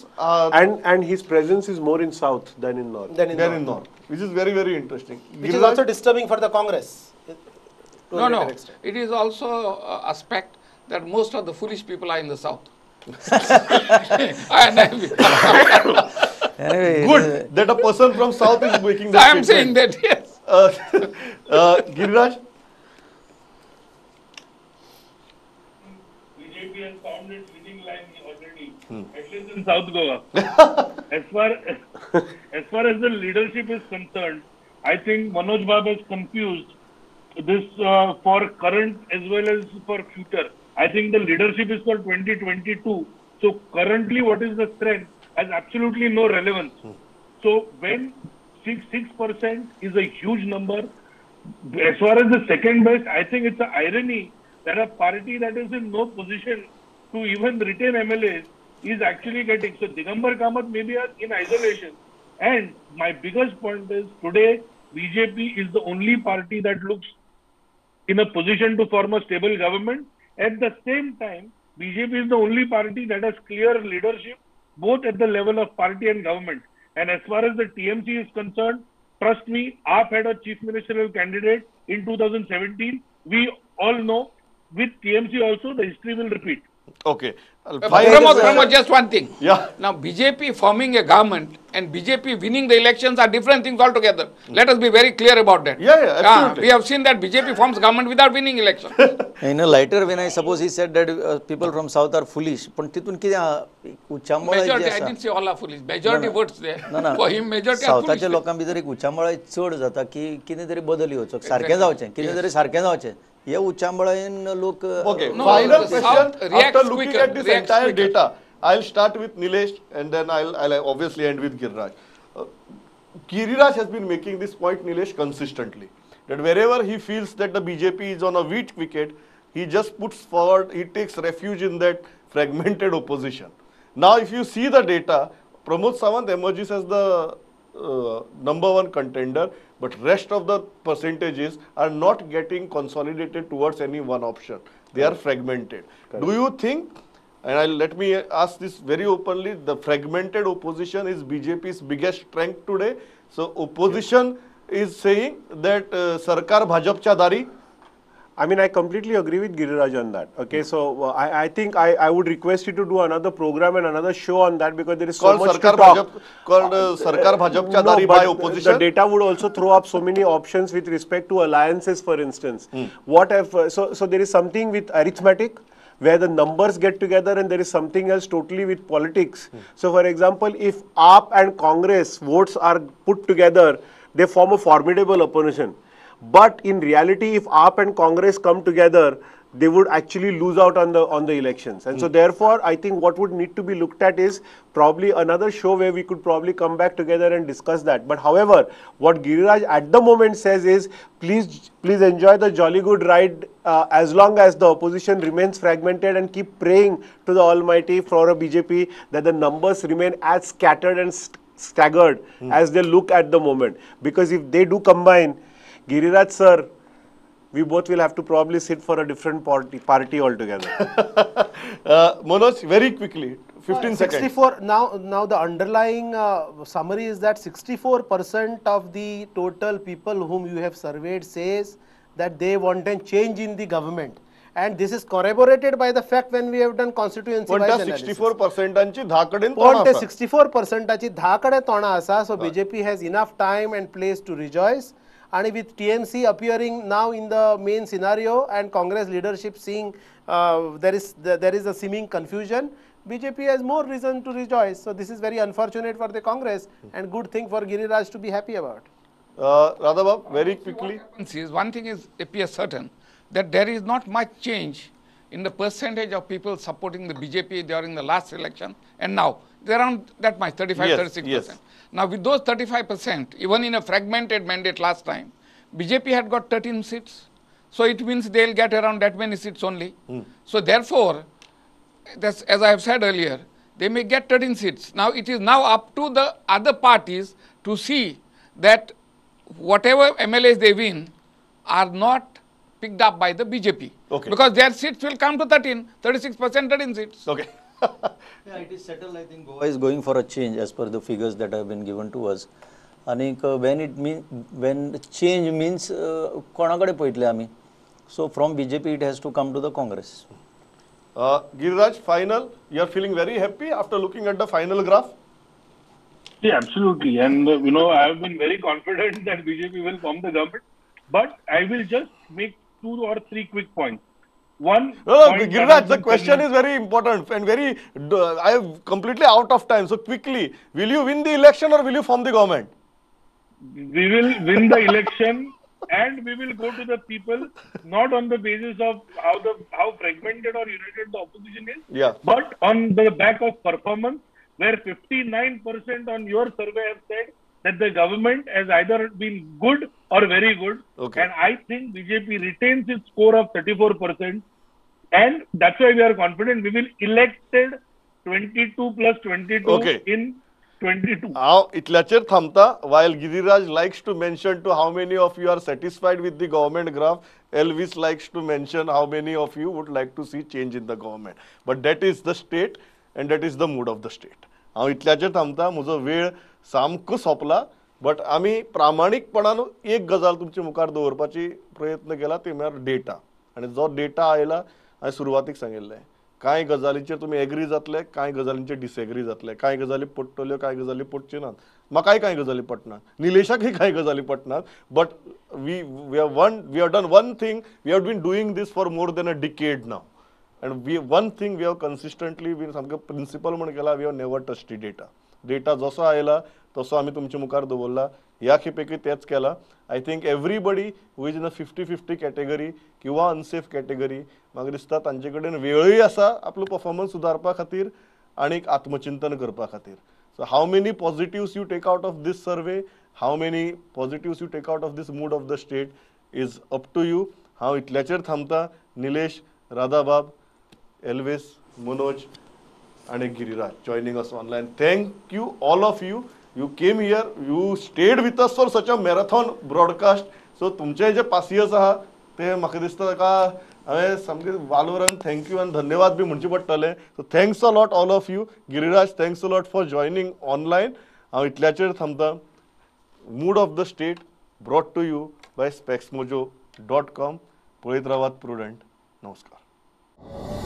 And his presence is more in south than in north. Then in then North. in North, which is very, very interesting. Which is Giriraj? also disturbing for the Congress. to a No, greater no. extent. It is also a aspect that most of the foolish people are in the south. Anyway, Good that a person from South is making that I am saying statement. that, yes. Giriraj? BJP has found its winning line already, at least in South Goa. As far as the leadership is concerned, I think Manoj Baba is confused this for current as well as for future. I think the leadership is for 2022. So currently, what is the strength has absolutely no relevance. So when 6% is a huge number, as far as the second best, I think it's an irony that a party that is in no position to even retain MLAs is actually getting. So Digambar Kamath may be in isolation. And my biggest point is today BJP is the only party that looks in a position to form a stable government. At the same time, BJP is the only party that has clear leadership both at the level of party and government. And as far as the TMC is concerned, trust me, AAP had a chief ministerial candidate in 2017. We all know with TMC also the history will repeat. Okay. Pramod, just one thing. Yeah. Now, BJP forming a government and BJP winning the elections are different things altogether. Let us be very clear about that. Yeah, absolutely. We have seen that BJP forms government without winning elections. in a lighter vein, I suppose he said that people from south are foolish. पण तिथून किती उच्चांबळ Majority, I didn't say all are foolish. Majority votes there. ना For him, majority are foolish. सावथाच्या लोकां भितर एक उच्चांबळ चड जाता की कितें तरी बदल येवचो सारकें जावचें कितें तरी सारकें जावचें हे उच्चांबळेन लोक Okay. No, Final the question. South reacts After looking quicker, at this reacts entire quicker. data, I'll start with Nilesh and then I'll obviously end with Giriraj. Giriraj has been making this point, Nilesh, consistently. That wherever he feels that the BJP is on a weak wicket, he just puts forward, he takes refuge in that fragmented opposition. Now, if you see the data, Pramod Sawant emerges as the number one contender, but rest of the percentages are not getting consolidated towards any one option. They are fragmented. Do you think, and let me ask this very openly, the fragmented opposition is BJP's biggest strength today? So opposition is saying that Sarkar Bhajapcha Dari. I mean, I completely agree with Giriraj on that. Okay, so I think I would request you to do another program and another show on that, because there is so much to talk. Called Sarkar Bhajapcha Dari but by opposition. The data would also throw up so many options with respect to alliances, for instance. What if, so there is something with arithmetic, where the numbers get together, and there is something else totally with politics. So for example, if AAP and Congress votes are put together, they form a formidable opposition. But in reality, if AAP and Congress come together, they would actually lose out on the elections. And so therefore, I think what would need to be looked at is probably another show where we could probably come back together and discuss that. But however, what Giriraj at the moment says is, please enjoy the jolly good ride as long as the opposition remains fragmented, and keep praying to the Almighty for a BJP that the numbers remain as scattered and staggered as they look at the moment. Because if they do combine, Giriraj sir, we both will have to probably sit for a different party altogether. Manoj, very quickly, 15 seconds. 64, now the underlying summary is that 64% of the total people whom you have surveyed says that they want a change in the government. And this is corroborated by the fact when we have done constituency wise analysis. 64%ची धाकडेन पण ते 64%ची धाकडे तोणा आसा. So BJP has enough time and place to rejoice. And with TMC appearing now in the main scenario and Congress leadership seeing there is a seeming confusion, BJP has more reason to rejoice. So this is very unfortunate for the Congress and good thing for Giriraj to be happy about. Radhabab, very quickly. One thing appears certain, that there is not much change in the percentage of people supporting the BJP during the last election and now. They're around that much, 35-36%. Yes. Now with those 35%, even in a fragmented mandate last time, BJP had got 13 seats. So it means they'll get around that many seats only. So therefore, as I have said earlier, they may get 13 seats. Now it is now up to the other parties to see that whatever MLAs they win are not picked up by the BJP. Okay. Because their seats will come to 36%, 13 seats. Okay. Yeah, it is settled. I think Goa is going for a change as per the figures that have been given to us. And when change means कोणाकडे पळयतले आमी. So from BJP it has to come to the Congress. Giriraj, final. You are feeling very happy after looking at the final graph? Yeah, absolutely. And I have been very confident that BJP will form the government. But I will just make 2 or 3 quick points. One. Giriraj, the question is very important and I am completely out of time. So quickly, will you win the election or will you form the government? We will win the election and we will go to the people, not on the basis of how fragmented or united the opposition is, but on the back of performance, where 59% on your survey have said that the government has either been good or very good. Okay. And I think BJP retains its score of 34%. And that's why we are confident we will elected 22 plus 22 in 22. Itlacher thamta, while Giriraj likes to mention to how many of you are satisfied with the government graph, Elvis likes to mention how many of you would like to see change in the government. But that is the state and that is the mood of the state. Itlacher thamta, मुझो वेळ सामको सोपला, but आम्ही प्रामाणिकपणान एक गजाल तुमचे मुखार दवरपाची प्रयत्न केला ते म्हळ्यार डेटा. आणि जो डेटा आयला हांवें सुरवातीक सांगिल्लें, कांय गजालींचेर तुमी एग्री जातले, कांय गजालींचेर डिसएग्री जातले, कांय गजाली पडटल्यो, कांय गजाली पडच्यो नात. म्हाकाय कांय गजाली पटनात, निलेशाकय कांय गजाली पटनात, but we have done one thing, we have been doing this for more than a decade now. And one thing we have consistently been सामकें प्रिंसिपल म्हण केला, we have never touched data. Data जसो आयला तसो आमी तुमचे मुखार दवरला. ह्या खेपेकी तेच केला. I think everybody who is in a 50-50 category किंवा unsafe category, म्हाका दिसता तांचे कडेन वेळय आसा आपलो परफॉर्मन्स सुदारपा खातीर आनीक आत्मचिंतन करपा खातीर. So how many positives you take out of this survey, how many positives you take out of this mood of the state is up to you. हांव इतल्याचेर थांबता. Nilesh, Radhabab, Elvis, Manoj and Giriraj joining us online. Thank you all of you. You came here, you stayed with us for such a marathon broadcast. So तुमचे जे पासियस आहा ते म्हाका दिसता ताका हांवें सामके वालोरान थँक्यू आनी धन्यवाद बी म्हणचे पडटले. So thanks a lot all of you. Giriraj, thanks a lot for joining online. हांव इतल्याचेर थांबता. Mood of the state brought to you by spexmojo.com. पळयत रावात प्रुडंट. नमस्कार.